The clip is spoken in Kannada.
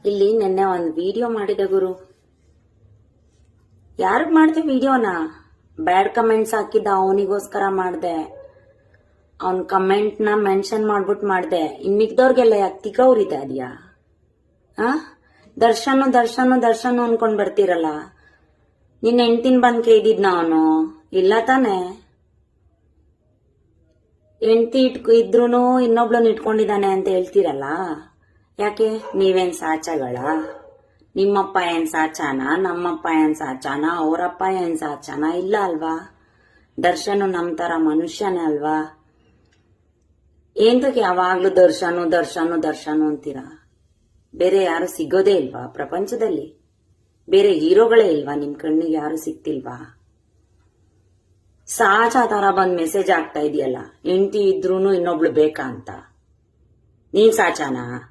ಇಲ್ಲಿ ನಿನ್ನೆ ಒಂದು ವಿಡಿಯೋ ಮಾಡಿದೆ ಗುರು. ಯಾರಿಗ್ ಮಾಡ್ದೆ ವಿಡಿಯೋನ? ಬ್ಯಾಡ್ ಕಮೆಂಟ್ಸ್ ಹಾಕಿದ್ದ ಅವನಿಗೋಸ್ಕರ ಮಾಡ್ದೆ. ಅವನ್ ಕಮೆಂಟ್ ನ ಮೆನ್ಷನ್ ಮಾಡ್ಬಿಟ್ಟು ಮಾಡ್ದೆ. ಇನ್ ಮಿಕ್ದವ್ರಿಗೆಲ್ಲ ಯಾಕೆ ತಿಕವ್ರಿದೆ ಅದ್ಯಾ? ದರ್ಶನ್ ದರ್ಶನ್ ದರ್ಶನ್ ಅನ್ಕೊಂಡ್ ಬರ್ತೀರಲ್ಲ. ನಿನ್ನ ಹೆಂಡ್ತಿನ ಬಂದ್ ಕೇಳಿದ್ನ ಅವನು? ಇಲ್ಲ ತಾನೆ. ಹೆಂಡ್ತಿ ಇದ್ರೂನು ಇನ್ನೊಬ್ಳನ್ನ ಇಟ್ಕೊಂಡಿದ್ದಾನೆ ಅಂತ ಹೇಳ್ತೀರಲ್ಲ. ಯಾಕೆ? ನೀವೇನ್ ಸಾಚಗಳ? ನಿಮ್ಮಪ್ಪ ಏನ್ ಸಾಚಾನ? ನಮ್ಮಪ್ಪ ಏನ್ ಸಾಚಾನ? ಅವರಪ್ಪ ಏನ್ ಸಾಚಾನ? ಇಲ್ಲ ಅಲ್ವಾ? ದರ್ಶನು ನಮ್ ತರ ಮನುಷ್ಯನೇ ಅಲ್ವಾ? ಏಂತಕ್ಕೆ ಯಾವಾಗ್ಲೂ ದರ್ಶನು ದರ್ಶನು ದರ್ಶನು ಅಂತೀರಾ? ಬೇರೆ ಯಾರು ಸಿಗೋದೇ ಇಲ್ವಾ ಪ್ರಪಂಚದಲ್ಲಿ? ಬೇರೆ ಹೀರೋಗಳೇ ಇಲ್ವಾ? ನಿಮ್ ಕಣ್ಣಿಗೆ ಯಾರು ಸಿಕ್ತಿಲ್ವಾ? ಸಾಚ ತರ ಬಂದ್ ಮೆಸೇಜ್ ಆಗ್ತಾ ಇದೆಯಲ್ಲ, ಹೆಂಡತಿ ಇದ್ರೂನು ಇನ್ನೊಬ್ಳು ಬೇಕಾ ಅಂತ. ನೀನ್ ಸಾಚಾನಾ?